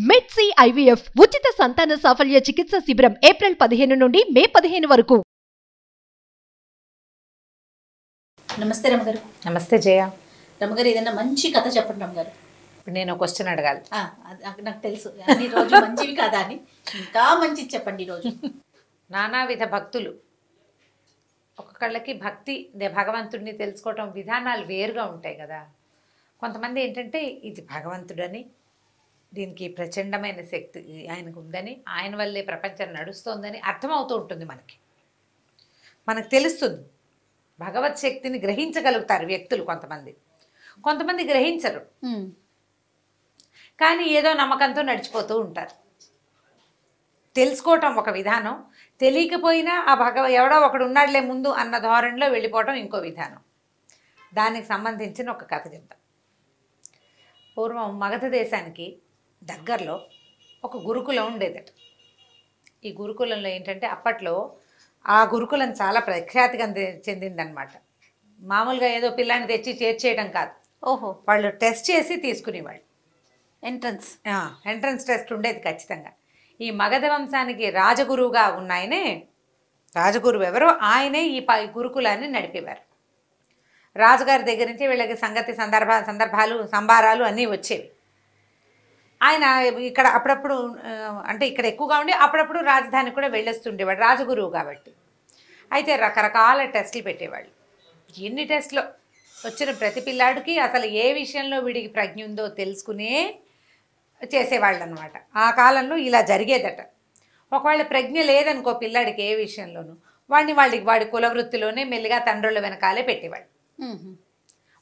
మెడ్సీ IVF ఉచిత సంతాన సాఫల్య చికిత్స శిబిరం ఏప్రిల్ 15 నుండి మే 15 వరకు. నమస్తే రమగారు. నమస్తే జయ. రమగారు, ఏదైనా మంచి కథ చెప్పండి రమగారు. ఇప్పుడు నేను క్వశ్చన్ అడగాలి. నాకు తెలుసు అన్ని రోజు మంచివి కాదా అని, ఇంకా మంచిది చెప్పండి ఈరోజు. నానావిధ భక్తులు, ఒక్కొక్కళ్ళకి భక్తి భగవంతుడిని తెలుసుకోవటం విధానాలు వేరుగా ఉంటాయి కదా. కొంతమంది ఏంటంటే ఇది భగవంతుడని, దీనికి ప్రచండమైన శక్తి ఆయనకు ఉందని, ఆయన వల్లే ప్రపంచం నడుస్తోందని అర్థమవుతూ ఉంటుంది. మనకు తెలుస్తుంది. భగవత్ శక్తిని గ్రహించగలుగుతారు వ్యక్తులు. కొంతమంది గ్రహించరు, కానీ ఏదో నమ్మకంతో నడిచిపోతూ ఉంటారు. తెలుసుకోవటం ఒక విధానం, తెలియకపోయినా ఆ ఎవడో ఒకడు ఉన్నాడులే ముందు అన్న ధోరణిలో వెళ్ళిపోవటం ఇంకో విధానం. దానికి సంబంధించిన ఒక కథ చెప్తాం. పూర్వం మగధ దేశానికి దగ్గరలో ఒక గురుకులం ఉండేదట. ఈ గురుకులంలో ఏంటంటే అప్పట్లో ఆ గురుకులం చాలా ప్రఖ్యాతిగా చెందిందనమాట. మామూలుగా ఏదో పిల్లాన్ని తెచ్చి చేర్చేయడం కాదు. ఓహో, వాళ్ళు టెస్ట్ చేసి తీసుకునేవాళ్ళు. ఎంట్రన్స్ టెస్ట్ ఉండేది ఖచ్చితంగా. ఈ మగధ వంశానికి రాజగురువుగా ఉన్నాయనే, రాజగురువు ఎవరో ఆయనే ఈ గురుకులాన్ని నడిపేవారు. రాజుగారి దగ్గర నుంచి వీళ్ళకి సందర్భాలు సంబారాలు అన్నీ వచ్చేవి. ఆయన ఇక్కడ అప్పుడప్పుడు, అంటే ఇక్కడ ఎక్కువగా ఉండి అప్పుడప్పుడు రాజధానికి కూడా వెళ్ళొస్తుండేవాడు, రాజగురువు కాబట్టి. అయితే రకరకాల టెస్టులు పెట్టేవాళ్ళు. ఎన్ని టెస్టులు వచ్చిన ప్రతి పిల్లాడికి అసలు ఏ విషయంలో వీడికి ప్రజ్ఞ ఉందో తెలుసుకునే చేసేవాళ్ళు అనమాట. ఆ కాలంలో ఇలా జరిగేదట. ఒకవేళ ప్రజ్ఞ లేదనుకో పిల్లాడికి ఏ విషయంలోనూ, వాడి కులవృత్తిలోనే మెల్లిగా తండ్రుల వెనకాలే పెట్టేవాళ్ళు.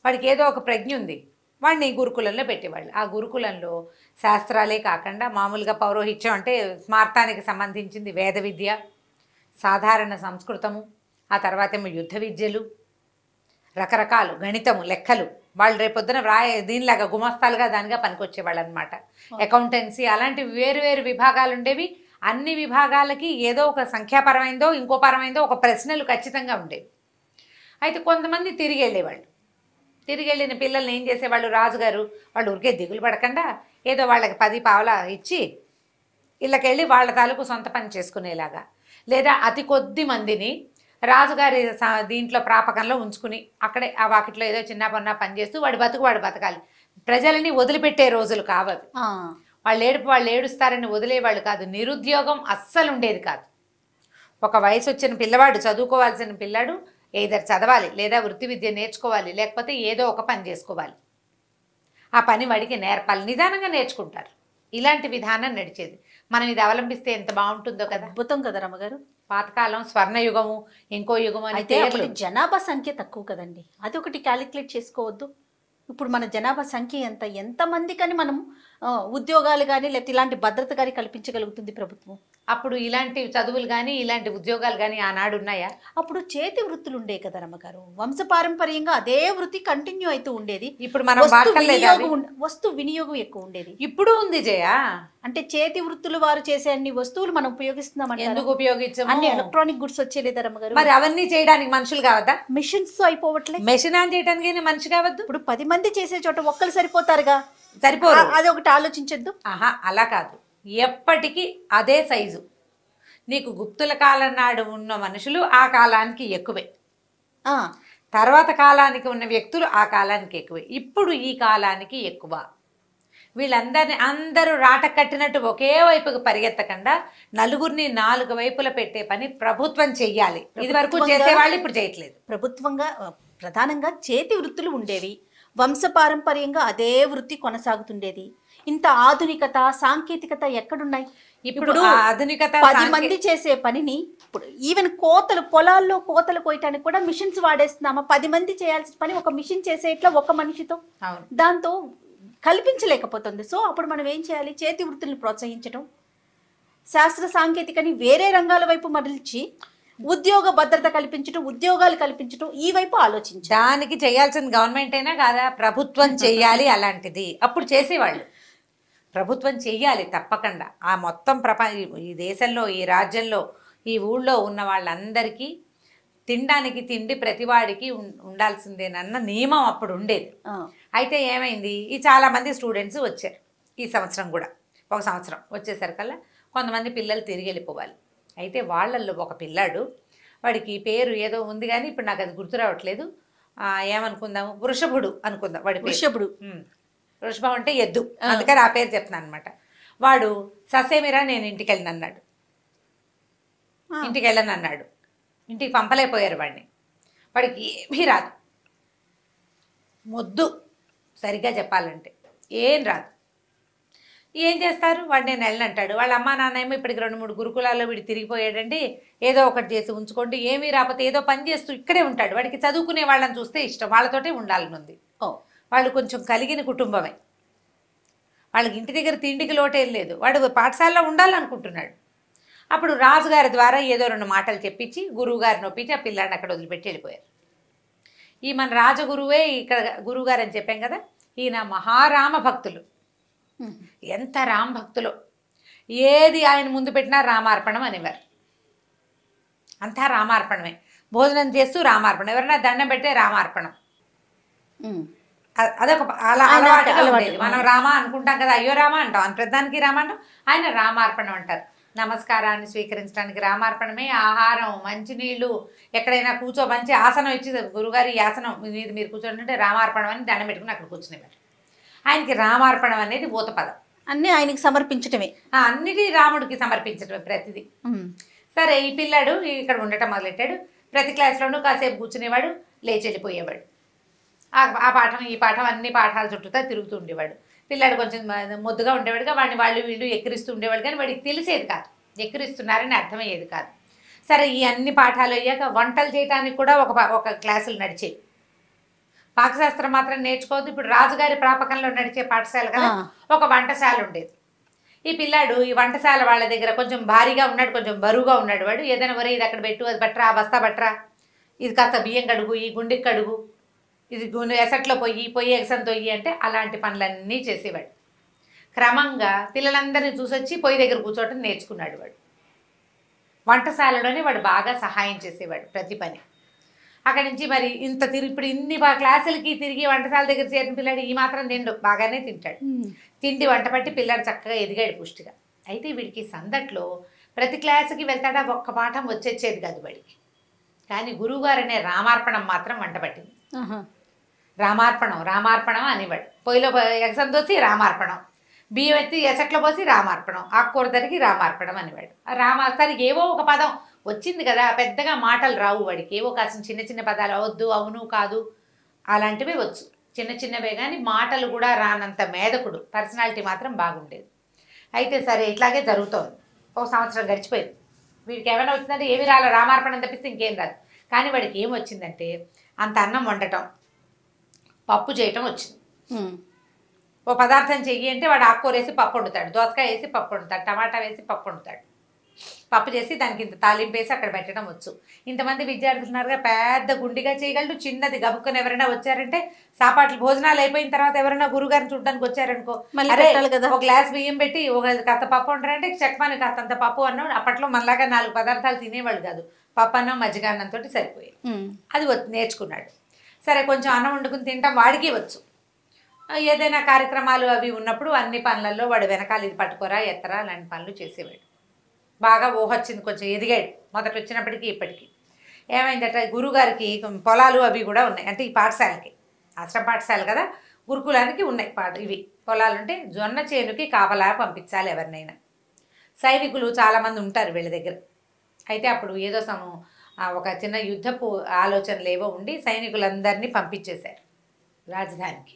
వాడికి ఏదో ఒక ప్రజ్ఞ ఉంది, వాడిని గురుకులంలో పెట్టేవాళ్ళు. ఆ గురుకులంలో శాస్త్రాలే కాకుండా మామూలుగా పౌరోహిత్యం అంటే స్మార్తానికి సంబంధించింది వేద విద్య, సాధారణ సంస్కృతము, ఆ తర్వాత ఏమో యుద్ధ విద్యలు, రకరకాలు గణితము, లెక్కలు. వాళ్ళు రేపొద్దున దీనిలాగా గుమస్తాలుగా దానిగా పనికొచ్చేవాళ్ళు అనమాట. అకౌంటెన్సీ, అలాంటి వేరు విభాగాలు ఉండేవి. అన్ని విభాగాలకి ఏదో ఒక సంఖ్యాపరమైందో ఇంకో పరమైందో ఒక ప్రశ్నలు ఖచ్చితంగా ఉండేవి. అయితే కొంతమంది తిరిగి వెళ్ళిన పిల్లల్ని ఏం చేసేవాళ్ళు, రాజుగారు వాళ్ళు ఊరికే దిగులు పడకుండా ఏదో వాళ్ళకి 10 పావలా ఇచ్చి ఇళ్ళకెళ్ళి వాళ్ళ తాలూకు సొంత పని చేసుకునేలాగా, లేదా అతి కొద్ది మందిని రాజుగారి దీంట్లో ప్రాపకంలో ఉంచుకుని అక్కడే ఆ వాకిట్లో ఏదో చిన్న పని చేస్తూ వాడు బతకాలి. ప్రజలని వదిలిపెట్టే రోజులు కావవి. వాళ్ళు ఏడుస్తారని వదిలేవాళ్ళు కాదు. నిరుద్యోగం అస్సలు ఉండేది కాదు. ఒక వయసు వచ్చిన పిల్లవాడు, చదువుకోవాల్సిన పిల్లాడు ఏదర్ చదవాలి, లేదా వృత్తి విద్య నేర్చుకోవాలి, లేకపోతే ఏదో ఒక పని చేసుకోవాలి. ఆ పని వాడికి నేర్పాలి, నిదానంగా నేర్చుకుంటారు. ఇలాంటి విధానం నడిచేది. మనం ఇది అవలంబిస్తే ఎంత బాగుంటుందో కదా. అద్భుతం కదా రమగారు. పాతకాలం స్వర్ణయుగము, ఇంకో యుగము అని. అయితే జనాభా సంఖ్య తక్కువ కదండి, అది ఒకటి క్యాలిక్యులేట్ చేసుకోవద్దు. ఇప్పుడు మన జనాభా సంఖ్య ఎంతమంది కానీ మనం ఉద్యోగాలు కానీ లేకపోతే ఇలాంటి భద్రత కానీ కల్పించగలుగుతుంది ప్రభుత్వం. అప్పుడు ఇలాంటి చదువులు కానీ ఇలాంటి ఉద్యోగాలు కానీ ఆనాడు ఉన్నాయా? అప్పుడు చేతి వృత్తులు ఉండే కదా రమగారు. వంశపారంపర్యంగా అదే వృత్తి కంటిన్యూ అవుతూ ఉండేది. ఇప్పుడు మనం వస్తు వినియోగం ఎక్కువ ఉండేది. ఇప్పుడు ఉంది జయ. అంటే చేతి వృత్తులు వారు చేసే అన్ని వస్తువులు మనం ఉపయోగిస్తున్నాం. ఎందుకు ఉపయోగించాము? అన్ని ఎలక్ట్రానిక్ గుడ్స్ వచ్చేలేదా రమగారు? మరి అవన్నీ చేయడానికి మనుషులు కావద్దా? మిషన్స్ అయిపోవట్లేదు. మెషిన్ ఆన్ చేయడానికి మనిషి కావద్దు. ఇప్పుడు 10 మంది చేసే చోట ఒక్కరు సరిపోతారుగా. సరిపోరు. అది ఒకటి ఆలోచించద్దు. అలా కాదు, ఎప్పటికీ అదే సైజు. నీకు గుప్తుల కాలం నాడు ఉన్న మనుషులు ఆ కాలానికి ఎక్కువే, తర్వాత కాలానికి ఉన్న వ్యక్తులు ఆ కాలానికి ఎక్కువే. ఇప్పుడు ఈ కాలానికి ఎక్కువ. అందరూ రాట కట్టినట్టు ఒకే వైపుకు పరిగెత్తకుండా నలుగురిని 4 వైపుల పెట్టే పని ప్రభుత్వం చెయ్యాలి. ఇది వరకు చేసేవాళ్ళు ఇప్పుడు చేయట్లేదు. ప్రభుత్వంగా ప్రధానంగా చేతి వృత్తులు ఉండేవి. వంశపారంపర్యంగా అదే వృత్తి కొనసాగుతుండేది. ఇంత ఆధునికత సాంకేతికత ఎక్కడున్నాయి? ఇప్పుడు ఆధునికత 10 మంది చేసే పనిని ఇప్పుడు ఈవెన్ పొలాల్లో కోతలు కోయటానికి కూడా మిషన్స్ వాడేస్తున్నామా? 10 మంది చేయాల్సిన పని ఒక మిషన్ చేసేట్లా ఒక మనిషితో దాంతో కల్పించలేకపోతుంది. సో అప్పుడు మనం ఏం చేయాలి? చేతి వృత్తులను ప్రోత్సహించడం, శాస్త్ర సాంకేతికని వేరే రంగాల వైపు మరల్చి ఉద్యోగ భద్రత కల్పించడం, ఉద్యోగాలు కల్పించడం, ఈ వైపు ఆలోచించాలి. దానికి చేయాల్సిన గవర్నమెంట్ అయినా కాదా? ప్రభుత్వం చెయ్యాలి అలాంటిది. అప్పుడు చేసేవాళ్ళు. ప్రభుత్వం చెయ్యాలి తప్పకుండా. ఆ మొత్తం ఈ దేశంలో, ఈ రాజ్యంలో, ఈ ఊళ్ళో ఉన్న వాళ్ళందరికీ తినడానికి తిండి ప్రతివాడికి ఉండాల్సిందేనన్న నియమం అప్పుడు ఉండేది. అయితే ఏమైంది, ఈ చాలా మంది స్టూడెంట్స్ వచ్చారు ఈ సంవత్సరం కూడా. ఒక సంవత్సరం వచ్చేసరికల్లా కొంతమంది పిల్లలు తిరిగి వెళ్ళిపోవాలి. అయితే వాళ్ళల్లో ఒక పిల్లాడు, వాడికి పేరు ఏదో ఉంది కానీ ఇప్పుడు నాకు అది గుర్తు రావట్లేదు, ఏమనుకుందాము, వృషభుడు అనుకుందాం వాడి పేరు. వృషభుడు. వృషభం అంటే ఎద్దు, అందుకని ఆ పేరు చెప్తున్నాను అనమాట. వాడు ససేమిరా నేను ఇంటికి వెళ్ళను అన్నాడు. ఇంటికి వెళ్ళను అన్నాడు. ఇంటికి పంపలేకపోయారు వాడిని. వాడికి ఏమీ రాదు, మొద్దు సరిగ్గా చెప్పాలంటే ఏం రాదు. ఏం చేస్తారు, వాడు నేను వెళ్ళనంటాడు. వాళ్ళ అమ్మా నాన్న ఏమో ఇప్పటికి 2-3 గురుకులాల్లో వీడు తిరిగిపోయాడండి, ఏదో ఒకటి చేసి ఉంచుకోండి, ఏమీ రాకపోతే ఏదో పని చేస్తూ ఇక్కడే ఉంటాడు. వాడికి చదువుకునే వాళ్ళని చూస్తే ఇష్టం, వాళ్ళతోటే ఉండాలని ఉంది. వాళ్ళు కొంచెం కలిగిన కుటుంబమే, వాళ్ళకి ఇంటి దగ్గర తిండికి లోటేం లేదు, వాడు పాఠశాలలో ఉండాలనుకుంటున్నాడు. అప్పుడు రాజుగారి ద్వారా ఏదో 2 మాటలు చెప్పించి గురువుగారిని ఒప్పించి ఆ పిల్లాడిని అక్కడ వదిలిపెట్టి వెళ్ళిపోయారు. ఈ మన రాజగురువే ఇక్కడ గురువుగారు అని చెప్పాం కదా, ఈయన మహారామ భక్తులు. ఎంత రామ భక్తులు, ఏది ఆయన ముందు పెట్టినా రామార్పణం అనేవారు. అంతా రామార్పణమే, భోజనం చేస్తూ రామార్పణం, ఎవరైనా దండం పెట్టే రామార్పణం. అదొక అలా అలవాటుగా ఉండేది. మనం రామ అనుకుంటాం కదా, అయ్యో రామ అంటాం, అని ప్రధానికి రామ అంటాం, ఆయన రామార్పణం అంటారు. నమస్కారాన్ని స్వీకరించడానికి రామార్పణమే. ఆహారం, మంచినీళ్ళు, ఎక్కడైనా మంచి ఆసనం ఇచ్చి గురుగారి ఈ ఆసనం మీద మీరు కూర్చోండి రామార్పణం అని దండం పెట్టుకుని అక్కడ కూర్చునేవారు. ఆయనకి రామార్పణం అనేది ఊత పదం, అన్నీ ఆయనకి సమర్పించటమే, అన్నిటి రాముడికి సమర్పించటమే ప్రతిదీ. సరే, ఈ పిల్లాడు ఇక్కడ ఉండటం మొదలెట్టాడు. ప్రతి క్లాస్లోనూ కాసేపు కూర్చునేవాడు, లేచి వెళ్ళిపోయేవాడు. ఆ పాఠం ఈ పాఠం అన్ని పాఠాల చుట్టూతా తిరుగుతూ ఉండేవాడు. పిల్లాడు కొంచెం మొద్దుగా ఉండేవాడుగా, వాడిని వాళ్ళు వీళ్ళు ఎక్కిరిస్తూ ఉండేవాడు, కానీ వాడికి తెలిసేది కాదు, ఎక్కిరిస్తున్నారని అర్థమయ్యేది కాదు. సరే, ఈ అన్ని పాఠాలు అయ్యాక వంటలు చేయడానికి కూడా ఒక క్లాసులు నడిచేవి. పాకశాస్త్రం మాత్రం నేర్చుకోవద్దు, ఇప్పుడు రాజుగారి ప్రాపకంలో నడిచే పాఠశాల కదా, ఒక వంటశాల ఉండేది. ఈ పిల్లాడు ఈ వంటశాల వాళ్ళ దగ్గర కొంచెం భారీగా ఉన్నాడు, కొంచెం బరువుగా ఉన్నాడు. వాడు ఏదైనా వరే ఇది అక్కడ పెట్టు, అది బట్రా, బస్తా బట్రా, ఇది కాస్త బియ్యం కడుగు, ఈ గుండెకి కడుగు, ఇది ఎసట్లో పొయ్యి ఎగసం తొయ్యి అంటే అలాంటి పనులన్నీ చేసేవాడు. క్రమంగా పిల్లలందరినీ చూసొచ్చి పొయ్యి దగ్గర కూర్చోవటం నేర్చుకున్నాడు. వాడు వంటశాలలోనే వాడు బాగా సహాయం చేసేవాడు ప్రతి పని. అక్కడి నుంచి మరి ఇప్పుడు ఇన్ని క్లాసులకి తిరిగి వంటశాల దగ్గర చేరిన పిల్లాడు ఈ మాత్రం తిండు, బాగానే తింటాడు. తిండి వంట పట్టి పిల్లాడు చక్కగా ఎదిగాడు పుష్టిగా. అయితే వీడికి సందట్లో ప్రతి క్లాసుకి వెళ్తాడా, ఒక్క పాఠం వచ్చేది కాదు వాడికి. కానీ గురువుగారు అనే రామార్పణం మాత్రం వంట పట్టింది. రామార్పణం అనేవాడు. పొయ్యిలో ఎగసం దోసి రామార్పణం, బియ్యం ఎత్తి ఎసట్లో పోసి రామార్పణం, ఆకుకూర తరిగి రామార్పణం అనేవాడు. సరికి ఏవో ఒక పదం వచ్చింది కదా, పెద్దగా మాటలు రావు వాడికి, ఏవో కాసిన చిన్న చిన్న పదాలు, అవద్దు, అవును, కాదు, అలాంటివే వచ్చు, చిన్న చిన్నవే. కానీ మాటలు కూడా రానంత మేధకుడు, పర్సనాలిటీ మాత్రం బాగుండేది. అయితే సరే, ఇట్లాగే జరుగుతోంది. ఒక సంవత్సరం గడిచిపోయింది. వీడికి ఏమైనా వచ్చిందంటే ఏమి రాలే, రామార్పణం తప్పిస్తే ఇంకేం రాదు. కానీ వాడికి ఏం వచ్చిందంటే అంత అన్నం వండటం, పప్పు చేయటం వచ్చింది. ఓ పదార్థం చెయ్యి అంటే వాడు ఆకుకూర వేసి పప్పు వండుతాడు, దోసకాయ వేసి పప్పు వండుతాడు, టమాటా వేసి పప్పు వండుతాడు. పప్పు చేసి దానికి ఇంత తాలింపు వేసి అక్కడ పెట్టడం వచ్చు. ఇంతమంది విద్యార్థులు ఉన్నారుగా, పెద్ద గుండిగా చేయగలడు. చిన్నది గబుక్కని ఎవరైనా వచ్చారంటే, సాపాట్లు భోజనాలు అయిపోయిన తర్వాత ఎవరైనా గురుగారిని చూడడానికి వచ్చారనుకో, ఒక గ్లాస్ బియ్యం పెట్టి ఒక కాస్త పప్పు వండారంటే చెక్మాని కాస్త అంత పప్పు అన్నం. అప్పట్లో మనలాగా 4 పదార్థాలు తినేవాళ్ళు కాదు, పప్పు అన్నం మజ్జిగ అన్నంతో సరిపోయేది. అది నేర్చుకున్నాడు. సరే, కొంచెం అన్నం వండుకుని తింటాం వాడికి వచ్చు. ఏదైనా కార్యక్రమాలు అవి ఉన్నప్పుడు అన్ని పనులలో వాడు వెనకాల ఇది పట్టుకోరా, ఎత్తరా, అలాంటి పనులు చేసేవాడు. బాగా ఊహొచ్చింది, కొంచెం ఎదిగాడు. మొదట వచ్చినప్పటికీ ఇప్పటికీ ఏమైందట, గురువుగారికి పొలాలు అవి కూడా ఉన్నాయి. అంటే ఈ పాఠశాలకి, ఆశ్రమ పాఠశాల కదా, గురుకులానికి ఉన్నాయి ఇవి పొలాలు. ఉంటే జొన్న చేనుకి కాపలా పంపించాలి ఎవరినైనా. సైనికులు చాలామంది ఉంటారు వీళ్ళ దగ్గర. అయితే అప్పుడు ఏదో ఒక చిన్న యుద్ధపు ఆలోచనలు ఏవో ఉండి సైనికులందరినీ పంపించేశారు రాజధానికి.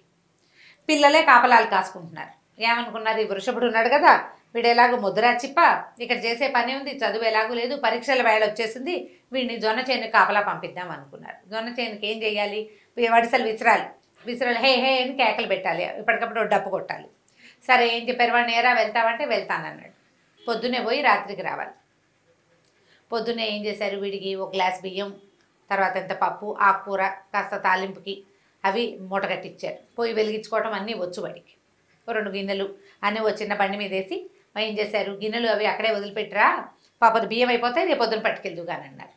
పిల్లలే కాపలాలు కాసుకుంటున్నారు. ఏమనుకున్నారు, ఈ వృషభుడు ఉన్నాడు కదా, వీడు ఎలాగో ముద్రా చిప్ప, ఇక్కడ చేసే పని ఉంది, చదువు ఎలాగూ లేదు, పరీక్షల వేళ వచ్చేసింది, వీడిని జొన్న చేనుకి కాపలా పంపిద్దాం అనుకున్నారు. జొన్న చేనుకి ఏం చేయాలి, వడిసలు విసరాలి, హే హే అని కేకలు పెట్టాలి, ఇప్పటికప్పుడు డప్పు కొట్టాలి. సరే, ఏం చెప్పారు, వాడిని ఏరా వెళ్తావంటే వెళ్తానన్నాడు. పొద్దున్నే పోయి రాత్రికి రావాలి. పొద్దున్నే ఏం చేశారు, వీడికి ఒక గ్లాస్ బియ్యం, తర్వాత ఎంత పప్పు, ఆకుకూర, కాస్త తాలింపుకి అవి మూట కట్టించారు. పొయ్యి వెలిగించుకోవటం అన్నీ వచ్చు వాడికి. 2 గిన్నెలు అన్నీ ఓ చిన్న బండి మీద వేసి ఏం చేశారు, గిన్నెలు అవి అక్కడే వదిలిపెట్టరా, పాపది బియ్యం అయిపోతాయి, రేపు పొద్దున పట్టుకెళ్దు కానీ అన్నారు.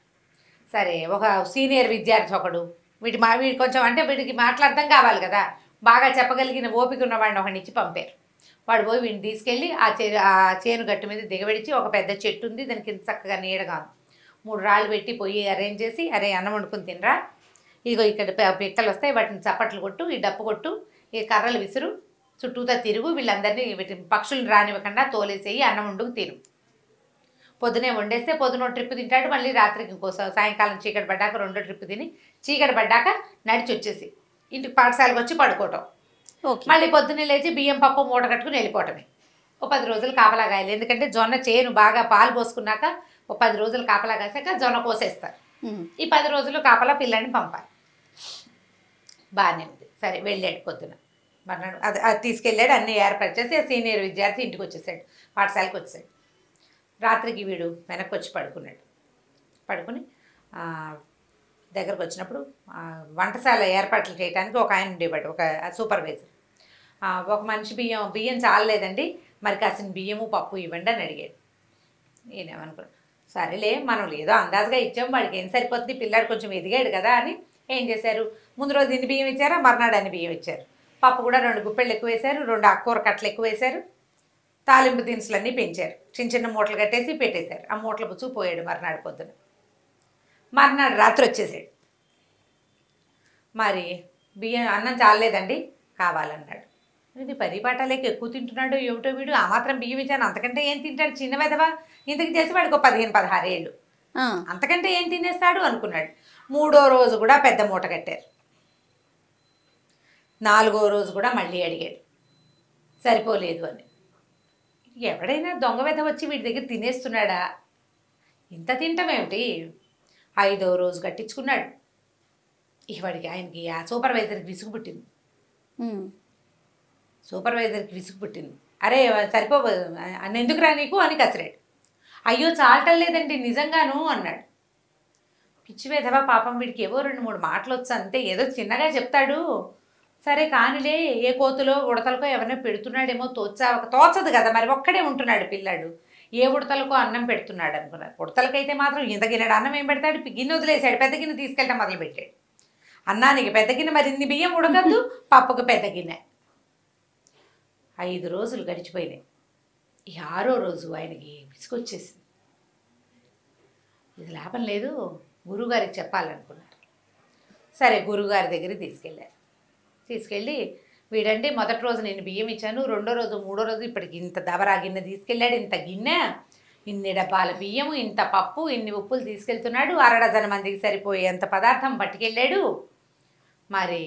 సరే, ఒక సీనియర్ విద్యార్థి ఒకడు, వీడి కొంచెం అంటే వీడికి మాట్లాడటం కావాలి కదా, బాగా చెప్పగలిగిన ఓపిక ఉన్నవాడిని ఒకడిని ఇచ్చి పంపారు. వాడు పోయి వీడిని తీసుకెళ్ళి ఆ చేను గట్టు మీద దిగబెడిచి ఒక పెద్ద చెట్టు ఉంది, దానికి ఇంత చక్కగా నీడగా 3 రాళ్ళు పెట్టి పొయ్యి అరేంజ్ చేసి, అరే అన్నం వండుకుని తినరా, ఇదిగో ఇక్కడ పిక్కలు వస్తాయి, వాటిని చప్పట్లు కొట్టు, ఈ డప్పు కొట్టు, ఈ కర్రలు విసురు, చుట్టూతా తిరుగు, వీళ్ళందరినీ పక్షులను రానివ్వకుండా తోలేసేయి, అన్నం వండుకు తిరు. పొద్దునే వండేస్తే పొద్దున ట్రిప్ తింటాడు, మళ్ళీ రాత్రికి ఇంకోసం సాయంకాలం చీకటి పడ్డాక 2వ ట్రిప్ తిని చీకటి పడ్డాక నడిచి వచ్చేసి ఇంటికి పాఠశాలకు వచ్చి పడుకోవటం. మళ్ళీ పొద్దున్నే లేచి బియ్యం పప్పు మూట కట్టుకుని వెళ్ళిపోవటమే. ఓ 10 రోజులు కాపలా కాయాలి, ఎందుకంటే జొన్న చేను బాగా పాలు పోసుకున్నాక ఓ 10 రోజులు కాపలా కాసాక జొన్న కోసేస్తారు. ఈ 10 రోజులు కాపలా పిల్లని పంపాలి. బాగానే ఉంది. సరే వెళ్ళాడు పొద్దున, మర్నాడు అది తీసుకెళ్ళాడు, అన్నీ ఏర్పాటు చేసి సీనియర్ విద్యార్థి ఇంటికి వచ్చేసాడు, పాఠశాలకు వచ్చేసాడు. రాత్రికి వీడు వెనక్కి వచ్చి పడుకుని దగ్గరకు వచ్చినప్పుడు వంటశాల ఏర్పాట్లు చేయడానికి ఒక ఆయన ఉండేవాడు, ఒక సూపర్వైజర్. ఒక మనిషి బియ్యం చాలలేదండి, మరి కాసిన బియ్యము పప్పు ఇవ్వండి అని అడిగాడు. నేనేమనుకున్నాను, సరేలే మనం ఏదో అందాజుగా ఇచ్చాము, వాడికి ఏం సరిపోతుంది, పిల్లాడు కొంచెం ఎదిగాడు కదా అని ఏం చేశారు, ముందు రోజు ఇన్ని బియ్యం ఇచ్చారా, మర్నాడు అన్ని బియ్యం ఇచ్చారు. పప్పు కూడా 2 గుప్పెళ్ళు ఎక్కువ వేశారు, 2 ఆకుకూర కట్టలు ఎక్కువ వేశారు, తాలింపు దినుసులన్నీ పెంచారు, చిన్న మూటలు కట్టేసి పెట్టేశారు. ఆ మూటలు పుచ్చుకు పోయాడు మర్నాడు పొద్దున. మర్నాడు రాత్రి వచ్చేసాడు. మరి అన్నం చాలేదండి కావాలన్నాడు. ఇది 10 పాటాలేక ఎక్కువ తింటున్నాడు ఏమిటో వీడు, ఆ మాత్రం బియ్యం ఇచ్చాను, అంతకంటే ఏం తింటాడు, చిన్న వెధవా, ఇంతకు చేసి వాడికి 15-16 ఏళ్ళు, అంతకంటే ఏం తినేస్తాడు అనుకున్నాడు. 3వ రోజు కూడా పెద్ద మూట కట్టారు. 4వ రోజు కూడా మళ్ళీ అడిగాడు, సరిపోలేదు అని. ఎవడైనా దొంగ వెధ వచ్చి వీడి దగ్గర తినేస్తున్నాడా, ఇంత తింటామేమిటి. 5వ రోజు కట్టించుకున్నాడు. వాడికి ఆయనకి ఆ సూపర్వైజర్కి విసుగు పుట్టింది. అరే సరిపోదు ఎందుకురా నీకు అని కసిరాడు. అయ్యో చాలటం లేదండి నిజంగాను అన్నాడు. పిచ్చి వెధవా, పాపం వీడికి ఏవో 2-3 మాటలు వచ్చు అంతే, ఏదో చిన్నగా చెప్తాడు, సరే కానిలే, ఏ కోతులో ఉడతలకో ఎవరినో పెడుతున్నాడేమో తోచదు కదా, మరి ఒక్కడే ఉంటున్నాడు పిల్లాడు, ఏ ఉడతలకో అన్నం పెడుతున్నాడు అనుకున్నారు. ఉడతలకైతే మాత్రం ఇంత గిన్నెడు అన్నం ఏం పెడతాడు, గిన్నె వదిలేశాడు, పెద్ద గిన్నె తీసుకెళ్ళటం మొదలుపెట్టాడు. అన్నానికి పెద్ద గిన్నె, మరి ఇన్ని బియ్యం ఉడకద్దు, పప్పుకు పెద్ద గిన్నె. 5 రోజులు గడిచిపోయినాయి. ఈ 6వ రోజు ఆయనకి విసుకొచ్చేసింది. ఇది లాభం లేదు, గురువుగారికి చెప్పాలనుకున్నారు. సరే గురువుగారి దగ్గరికి తీసుకెళ్ళి వీడండి మొదటి రోజు నేను బియ్యం ఇచ్చాను, 2వ రోజు 3వ రోజు ఇప్పటికి ఇంత దబరా గిన్నె తీసుకెళ్ళాడు, ఇంత గిన్నె, ఇన్ని డబ్బాల బియ్యము, ఇంత పప్పు, ఇన్ని ఉప్పులు తీసుకెళ్తున్నాడు, 6 డజన్ మందికి సరిపోయేంత పదార్థం పట్టుకెళ్ళాడు. మరి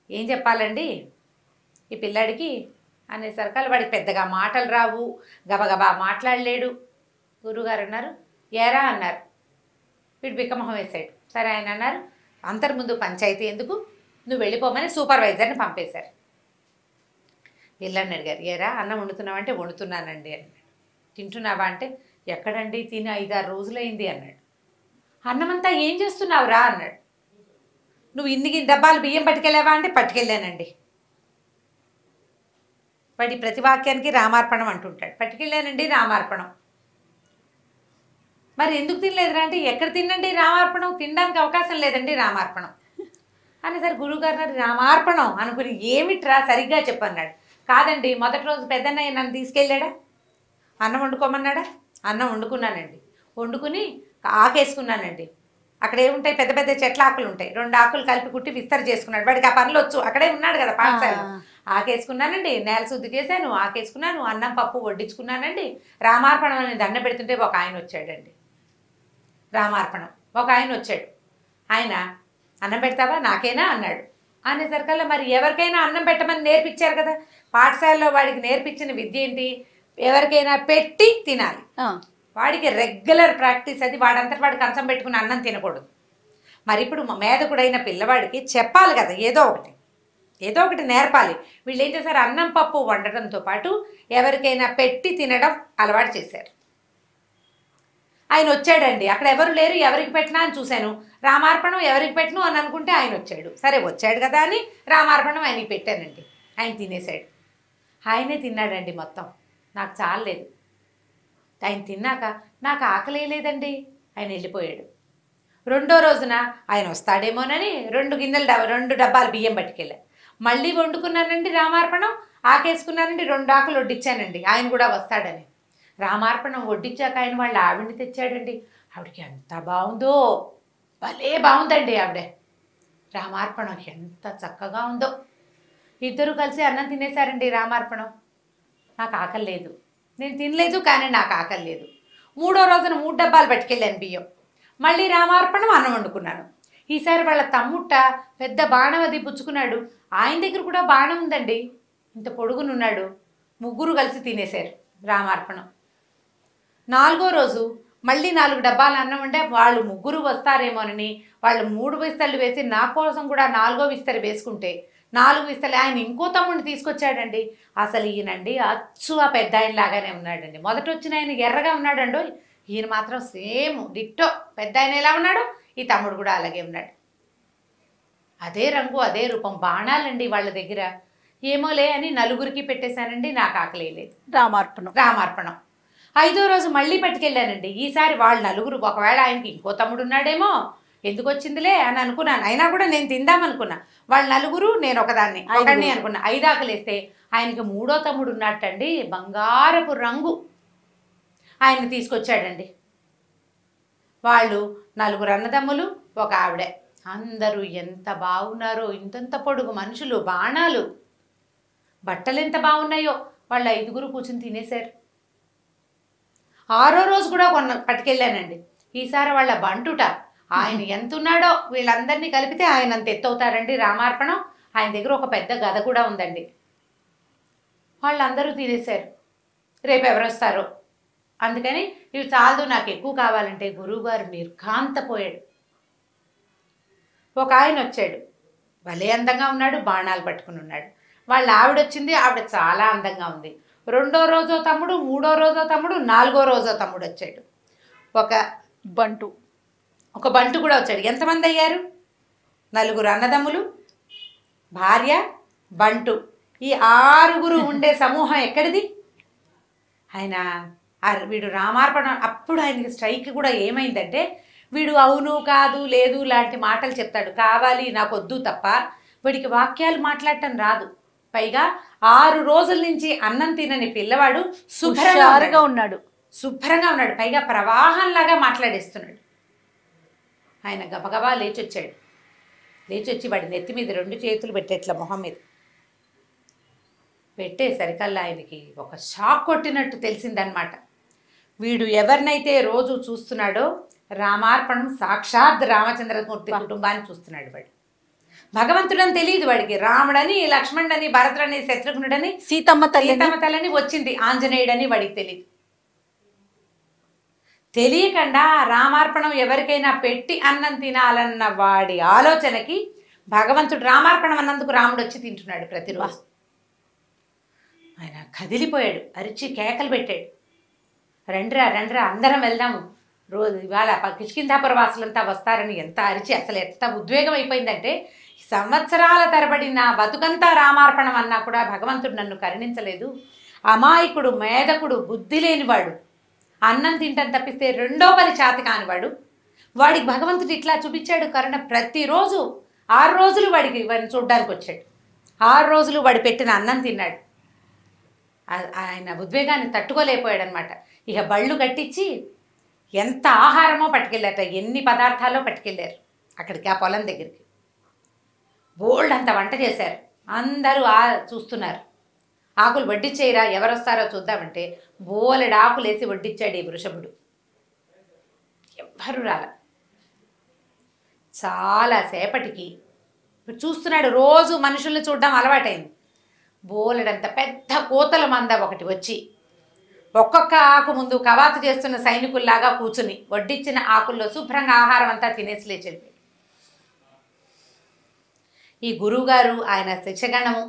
ఏం చెప్పాలండి ఈ పిల్లాడికి అనేసరికి వాడికి పెద్దగా మాటలు రావు, గబగబా మాట్లాడలేడు. గురువుగారు అన్నారు, ఏరా అన్నారు. వీడు బిక్కమొహం వేశాడు. సరే ఆయన అన్నారు, అంతకుముందు పంచాయతీ ఎందుకు, నువ్వు వెళ్ళిపోమని సూపర్వైజర్ని పంపేశారు. పిల్లని అడిగారు, ఏరా అన్నం వండుతున్నావంటే వండుతున్నానండి అన్నాడు. తింటున్నావా అంటే ఎక్కడండి, తిని 5-6 రోజులైంది అన్నాడు. అన్నమంతా ఏం చేస్తున్నావురా అన్నాడు. నువ్వు ఇన్ని డబ్బాలు బియ్యం పట్టుకెళ్ళావా అంటే పట్టుకెళ్ళానండి. వాడి ప్రతి వాక్యానికి రామార్పణం అంటుంటాడు. పట్టుకెళ్ళానండి రామార్పణం. మరి ఎందుకు తినలేదురా అంటే ఎక్కడ తినండి రామార్పణం, తినడానికి అవకాశం లేదండి రామార్పణం అనేసరి గురువుగారు రామార్పణం అనుకుని ఏమిట్రా సరిగ్గా చెప్పన్నాడు. కాదండి మొదటి రోజు పెద్దన్నయ్య నన్ను తీసుకెళ్ళాడా, అన్నం వండుకోమన్నాడా, అన్నం వండుకున్నానండి, వండుకుని ఆకేసుకున్నానండి, అక్కడ ఏముంటాయి పెద్ద పెద్ద చెట్ల ఆకులు ఉంటాయి, 2 ఆకులు కలిపి కుట్టి విస్తర చేసుకున్నాడు, వాడికి ఆ పనులు వచ్చు, అక్కడే ఉన్నాడు కదా పాఠశాలలో. ఆకేసుకున్నానండి, నేల శుద్ధి చేశాను, ఆకేసుకున్నాను, అన్నం పప్పు వడ్డించుకున్నానండి, రామార్పణం అని దండ పెడుతుంటే ఒక ఆయన వచ్చాడండి. రామార్పణం ఒక ఆయన వచ్చాడు. ఆయన అన్నం పెడతావా నాకేనా అన్నాడు. అనేసరికల్లా మరి ఎవరికైనా అన్నం పెట్టమని నేర్పించారు కదా, పాఠశాలలో వాడికి నేర్పించిన విద్య ఏంటి, ఎవరికైనా పెట్టి తినాలి. వాడికి రెగ్యులర్ ప్రాక్టీస్ అది, వాడంతటి వాడు కంచం పెట్టుకుని అన్నం తినకూడదు. మరి ఇప్పుడు మేధకుడైన పిల్లవాడికి చెప్పాలి కదా, ఏదో ఒకటి నేర్పాలి. వీళ్ళు ఏం చేశారు, అన్నం పప్పు వండటంతో పాటు ఎవరికైనా పెట్టి తినడం అలవాటు చేశారు. ఆయన వచ్చాడండి, అక్కడ ఎవరు లేరు, ఎవరికి పెట్టినా అని చూశాను, రామార్పణం ఎవరికి పెట్టను అని అనుకుంటే ఆయన వచ్చాడు. సరే వచ్చాడు కదా అని రామార్పణం ఆయనకి పెట్టానండి. ఆయన తినేశాడు. ఆయనే తిన్నాడండి మొత్తం, నాకు చాలలేదు. ఆయన తిన్నాక నాకు ఆకలి లేదండి, ఆయన వెళ్ళిపోయాడు. 2వ రోజున ఆయన వస్తాడేమోనని 2 డబ్బాలు బియ్యం పట్టుకెళ్ళా, మళ్ళీ వండుకున్నానండి రామార్పణం, ఆకేసుకున్నానండి, 2 ఆకులు వడ్డించానండి, ఆయన కూడా వస్తాడని. రామార్పణం వడ్డించాక ఆయన వాళ్ళ ఆవిడని తెచ్చాడండి. ఆవిడకి ఎంత బాగుందో, భలే బాగుందండి ఆవిడ. రామార్పణం ఎంత చక్కగా ఉందో. ఇద్దరు కలిసి అన్నం తినేశారండి. రామార్పణం నాకు ఆకలి లేదు, నేను తినలేదు, కానీ నాకు ఆకలి లేదు. 3వ రోజున 3 డబ్బాలు పట్టుకెళ్ళాను బియ్యం. మళ్ళీ రామార్పణం అన్నం వండుకున్నాను. ఈసారి వాళ్ళ తమ్ముట్ట పెద్ద బాణం అది పుచ్చుకున్నాడు. ఆయన దగ్గర కూడా బాణం ఉందండి, ఇంత పొడుగునున్నాడు. ముగ్గురు కలిసి తినేశారు రామార్పణం. 4వ రోజు మళ్ళీ 4 డబ్బాల అన్నం ఉంటే వాళ్ళు ముగ్గురు వస్తారేమోనని వాళ్ళు 3 విస్తళ్ళు వేసి నా కోసం కూడా 4వ విస్తరి వేసుకుంటే 4 విస్తలు ఆయన ఇంకో తమ్ముడిని తీసుకొచ్చాడండి. అసలు ఈయనండి అచ్చు ఆ పెద్ద ఆయన లాగానే ఉన్నాడండి. మొదట వచ్చిన ఆయన ఎర్రగా ఉన్నాడండో, ఈయన మాత్రం సేమ్ డిట్టో పెద్ద ఆయన ఎలా ఉన్నాడు, ఈ తమ్ముడు కూడా అలాగే ఉన్నాడు. అదే రంగు అదే రూపం, బాణాలండి వాళ్ళ దగ్గర. ఏమోలే అని నలుగురికి పెట్టేశానండి, నాకు ఆకలేదు. రామార్పణం 5వ రోజు మళ్ళీ పట్టుకెళ్ళానండి. ఈసారి వాళ్ళు నలుగురు, ఒకవేళ ఆయనకి ఇంకో తమ్ముడు ఉన్నాడేమో, ఎందుకు వచ్చిందిలే అని అనుకున్నాను. అయినా కూడా నేను తిందామనుకున్నా. వాళ్ళు నలుగురు, నేను ఒకదాన్ని అనుకున్నా. 5 ఆకలేస్తే ఆయనకి 3వ తమ్ముడు ఉన్నట్టండి, బంగారపు రంగు, ఆయన తీసుకొచ్చాడండి. వాళ్ళు 4 అన్నదమ్ములు, ఒక ఆవిడ. అందరూ ఎంత బాగున్నారో, ఇంతంత పొడుగు మనుషులు, బాణాలు, బట్టలు ఎంత బాగున్నాయో. వాళ్ళు 5గురు కూర్చుని తినేశారు. 6వ రోజు కూడా పట్టుకెళ్ళానండి. ఈసారి వాళ్ళ బంటుట, ఆయన ఎంత ఉన్నాడో వీళ్ళందరినీ కలిపితే ఆయన అంత ఎత్తవుతారండి రామార్పణం. ఆయన దగ్గర ఒక పెద్ద గద కూడా ఉందండి. వాళ్ళందరూ తినేశారు. రేపు ఎవరు వస్తారో అందుకని ఇవి చాలదు, నాకు ఎక్కువ కావాలంటే గురువుగారు నిర్ఘాంతపోయాడు. ఒక ఆయన వచ్చాడు, భలే అందంగా ఉన్నాడు, బాణాలు పట్టుకుని ఉన్నాడు. వాళ్ళ ఆవిడ వచ్చింది, ఆవిడ చాలా అందంగా ఉంది. 2వ రోజో తమ్ముడు, 3వ రోజో తమ్ముడు, 4వ రోజో తమ్ముడు వచ్చాడు. ఒక బంటు కూడా వచ్చాడు. ఎంతమంది అయ్యారు? 4 అన్నదమ్ములు, భార్య, బంటు. ఈ 6గురు ఉండే సమూహం ఎక్కడిది? ఆయన వీడు రామార్పణం. అప్పుడు ఆయనకి స్ట్రైక్ కూడా ఏమైందంటే, వీడు అవును కాదు లేదు లాంటి మాటలు చెప్తాడు. కావాలి నాకు వద్దు తప్ప వీడికి వాక్యాలు మాట్లాడటం రాదు. పైగా 6 రోజుల నుంచి అన్నం తినని పిల్లవాడు శుభ్రంగా ఉన్నాడు. పైగా ప్రవాహంలాగా మాట్లాడేస్తున్నాడు. ఆయన గబగబా లేచొచ్చాడు. లేచొచ్చి వాడి నెత్తి మీద 2 చేతులు పెట్టేట్ల మొహం మీద పెట్టేసరికల్లా ఆయనకి ఒక షాక్ కొట్టినట్టు తెలిసిందనమాట. వీడు ఎవరినైతే రోజు చూస్తున్నాడో, రామార్పణం సాక్షాత్ రామచంద్రమూర్తి కుటుంబాన్ని చూస్తున్నాడు. వాడు భగవంతుడని తెలియదు వాడికి. రాముడని, లక్ష్మణుడని, భరతుడని, శత్రుఘ్నుడని, సీతమ్మ తల్లిని వచ్చింది, ఆంజనేయుడని వాడికి తెలియదు. తెలియకుండా రామార్పణం ఎవరికైనా పెట్టి అన్నం తినాలన్న వాడి ఆలోచనకి భగవంతుడు రామార్పణం అన్నందుకు రాముడు వచ్చి తింటున్నాడు ప్రతిరోజు. ఆయన కదిలిపోయాడు, అరిచి కేకలు పెట్టాడు, రండ్రా అందరం వెళ్దాము, రోజు ఇవాళ కిష్కింధాపుర వాసులంతా వస్తారని ఎంత అరిచి, అసలు ఎంత ఉద్వేగం అయిపోయిందంటే, సంవత్సరాల తరబడి నా బతుకంతా రామార్పణం అన్నా కూడా భగవంతుడు నన్ను కరుణించలేదు. అమాయకుడు, మేధకుడు, బుద్ధి లేనివాడు, అన్నం తింటాను తప్పిస్తే రెండో పని చేత కానివాడు, వాడికి భగవంతుడు ఇట్లా చూపించాడు కరుణ. ప్రతిరోజు 6 రోజులు వాడికి వాడిని చూడ్డానికి వచ్చాడు. 6 రోజులు వాడు పెట్టిన అన్నం తిన్నాడు. ఆయన ఉద్వేగాన్ని తట్టుకోలేకపోయాడు అనమాట. ఇక బళ్ళు కట్టించి ఎంత ఆహారమో పట్టుకెళ్ళారట, ఎన్ని పదార్థాలో పట్టుకెళ్ళారు అక్కడికి, ఆ పొలం దగ్గరికి. బోల్డ్ అంత వంట చేశారు. అందరూ చూస్తున్నారు. ఆకులు వడ్డిచ్చేయరా, ఎవరు వస్తారో చూద్దామంటే బోలెడు ఆకులు వేసి వడ్డిచ్చాడు ఈ వృషభుడు. ఎవ్వరు రాల. చాలాసేపటికి చూస్తున్నాడు. రోజు మనుషుల్ని చూడడం అలవాటైంది. బోలెడంత పెద్ద కోతల మంద ఒకటి వచ్చి ఒక్కొక్క ఆకు ముందు కవాతు చేస్తున్న సైనికుల్లాగా కూర్చుని వడ్డిచ్చిన ఆకుల్లో శుభ్రంగా ఆహారం అంతా తినేసి లేచింది. ఈ గురువుగారు, ఆయన శిక్షగణము,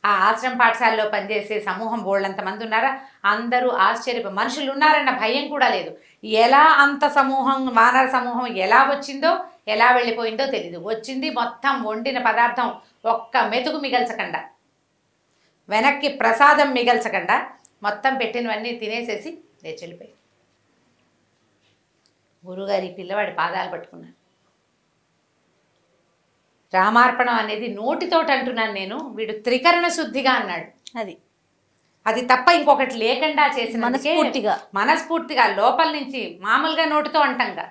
ఆ ఆశ్రమ పాఠశాలలో పనిచేసే సమూహం బోళ్ళంతమంది ఉన్నారా, అందరూ మనుషులు ఉన్నారన్న భయం కూడా లేదు. ఎలా అంత సమూహం, వానర సమూహం ఎలా వచ్చిందో, ఎలా వెళ్ళిపోయిందో తెలీదు. వచ్చింది మొత్తం వండిన పదార్థం ఒక్క మెతుకు మిగల్చకుండా, వెనక్కి ప్రసాదం మిగల్చకుండా మొత్తం పెట్టినవన్నీ తినేసేసి లేచెళ్ళిపోయి. గురువుగారి పిల్లవాడి పాదాలు పట్టుకున్నాడు. రామార్పణం అనేది నోటితోటి అంటున్నాను నేను, వీడు త్రికరణ శుద్ధిగా అన్నాడు. అది తప్ప ఇంకొకటి లేకుండా చేసిన మనస్ఫూర్తిగా లోపల నుంచి, మామూలుగా నోటితో అంటంగా,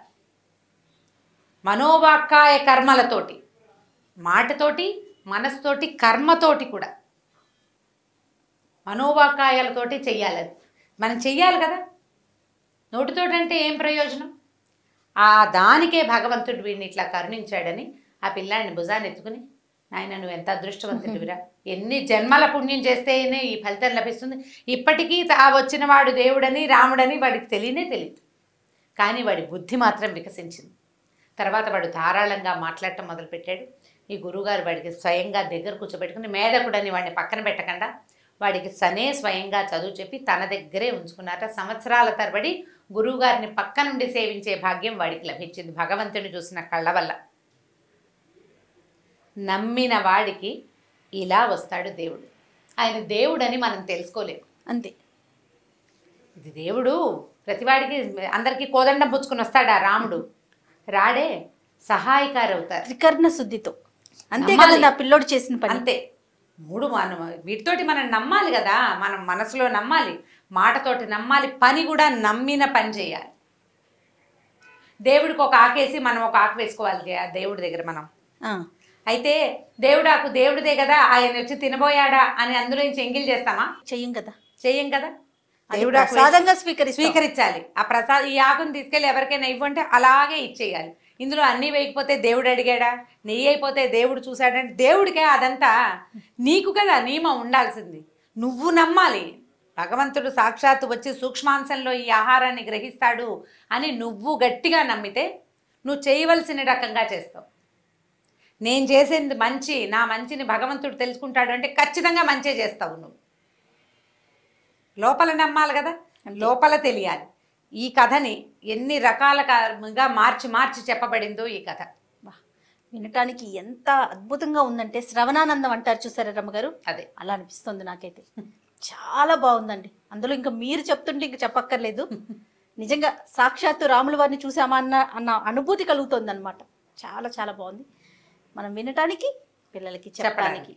మనోవాక్కాయ కర్మలతోటి, మాటతోటి, మనసుతోటి, కర్మతోటి కూడా, మనోవాక్కాయాలతోటి చెయ్యాలి. అది మనం చెయ్యాలి కదా, నోటితోటి అంటే ఏం ప్రయోజనం? ఆ దానికే భగవంతుడు వీడిని ఇట్లా కరుణించాడని ఆ పిల్లాడిని భుజాన్ని ఎత్తుకుని, నాయన నువ్వు ఎంత అదృష్టవంతుడివిరా, ఎన్ని జన్మల పుణ్యం చేస్తేనే ఈ ఫలితం లభిస్తుంది. ఇప్పటికీ ఆ వచ్చిన వాడు దేవుడని రాముడని వాడికి తెలియదు, కానీ వాడి బుద్ధి మాత్రం వికసించింది. తర్వాత వాడు ధారాళంగా మాట్లాడటం మొదలుపెట్టాడు. ఈ గురువుగారు వాడికి స్వయంగా దగ్గర కూర్చోబెట్టుకుని, మేధకుడని వాడిని పక్కన పెట్టకుండా వాడికి స్వయంగా చదువు చెప్పి తన దగ్గరే ఉంచుకున్నారట. సంవత్సరాల తరబడి గురువుగారిని పక్క నుండి సేవించే భాగ్యం వాడికి లభించింది భగవంతుని చూసిన కళ్ళ వల్ల. నమ్మిన వాడికి ఇలా వస్తాడు దేవుడు. ఆయన దేవుడని మనం తెలుసుకోలేము, అంతే. ఇది దేవుడు ప్రతివాడికి, అందరికీ కోదండం పుచ్చుకుని వస్తాడా రాముడు? రాడే, సహాయకారు అవుతారు త్రికరణ శుద్ధితో. అంతే కదా నా పిల్లోడు చేసిన పని. అంతే. మనం వీటితోటి మనం నమ్మాలి కదా, మనం మనసులో నమ్మాలి, మాటతోటి నమ్మాలి, పని కూడా నమ్మిన పని చేయాలి. దేవుడికి ఒక ఆకేసి మనం ఒక ఆకు వేసుకోవాలి దేవుడి దగ్గర మనం. అయితే దేవుడాకు దేవుడిదే కదా, ఆయన వచ్చి తినబోయాడా అని అందులో నుంచి ఎంగిల్ చేస్తామా? చెయ్యం కదా. దేవుడాకు స్వీకరించాలి. ఆ ప్రసాదం, ఈ ఆకుని తీసుకెళ్ళి ఎవరికైనా ఇవ్వంటే అలాగే ఇచ్చేయాలి. ఇందులో అన్నీ వేయకపోతే దేవుడు అడిగాడా? నెయ్యి అయిపోతే దేవుడు చూశాడంటే దేవుడికే అదంతా నీకు కదా నియమం ఉండాల్సింది. నువ్వు నమ్మాలి, భగవంతుడు సాక్షాత్తు వచ్చి సూక్ష్మాంశంలో ఈ ఆహారాన్ని గ్రహిస్తాడు అని నువ్వు గట్టిగా నమ్మితే నువ్వు చేయవలసిన రకంగా చేస్తావు. నేను చేసేది మంచి, నా మంచిని భగవంతుడు తెలుసుకుంటాడు అంటే ఖచ్చితంగా మంచి చేస్తావు. నువ్వు లోపల నమ్మాలి కదా, లోపల తెలియాలి. ఈ కథని ఎన్ని రకాలుగా మార్చి చెప్పబడిందో ఈ కథ. వినటానికి ఎంత అద్భుతంగా ఉందంటే, శ్రవణానందం అంటారు చూసారా రమ్మగారు, అదే అలా అనిపిస్తుంది నాకైతే. చాలా బాగుందండి. అందులో ఇంకా మీరు చెప్తుంటే ఇంకా చెప్పక్కర్లేదు. నిజంగా సాక్షాత్తు రాముల వారిని చూసామా అన్న అనుభూతి కలుగుతుంది అనమాట. చాలా చాలా బాగుంది. మనం వినటానికి, పిల్లలకి చెప్పడానికి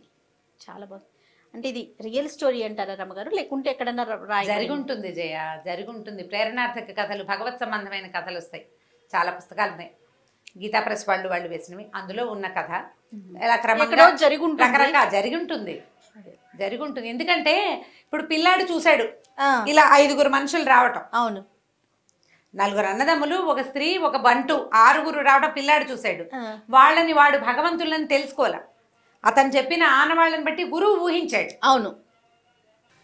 చాలా బాగుంది. అంటే ఇది రియల్ స్టోరీ అంటారా రమ్మగారు, లేకుంటే ఎక్కడన్నా జరుగుంటుంది జయ, జరుగుంటుంది. ప్రేరణార్థక కథలు, భగవత్ సంబంధమైన కథలు వస్తాయి. చాలా పుస్తకాలు ఉన్నాయి, గీతా ప్రెస్ వాళ్ళు వేసినవి. అందులో ఉన్న కథ ఇలా క్రమంగా రకరకాల జరిగి ఉంటుంది. ఎందుకంటే ఇప్పుడు పిల్లాడు చూశాడు ఇలా 5 మనుషులు రావటం. అవును, 4 అన్నదమ్ములు, ఒక స్త్రీ, ఒక బంటు, 6 రావటం పిల్లాడు చూశాడు. వాళ్ళని వాడు భగవంతులని తెలుసుకోలే, అతను చెప్పిన ఆనవాళ్ళని బట్టి గురువు ఊహించాడు. అవును,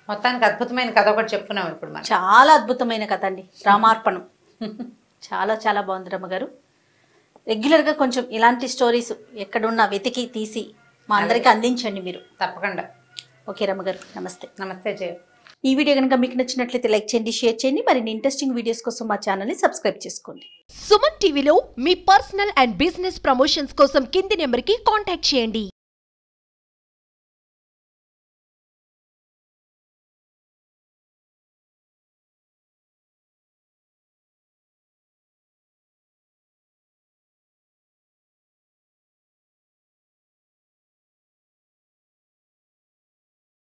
మొత్తానికి అద్భుతమైన కథ ఒకటి చెప్పుకున్నాం ఇప్పుడు మనం. చాలా అద్భుతమైన కథ అండి రామార్పణం. చాలా చాలా బాగుంది రమ్మగారు. రెగ్యులర్గా కొంచెం ఇలాంటి స్టోరీస్ ఎక్కడున్నా వెతికి తీసి మా అందరికీ అందించండి మీరు. తప్పకుండా. ఓకే రమ్మగారు, నమస్తే. నమస్తే జయ. ఈ వీడియో కనుక మీకు నచ్చినట్లయితే లైక్ చేయండి, షేర్ చేయండి. మరిన్ని ఇంట్రెస్టింగ్ వీడియోస్ కోసం మా ఛానల్ని సబ్స్క్రైబ్ చేసుకోండి. సుమన్ టీవీలో మీ పర్సనల్ అండ్ బిజినెస్ ప్రమోషన్స్ కోసం కింది నెంబర్కి కాంటాక్ట్ చేయండి.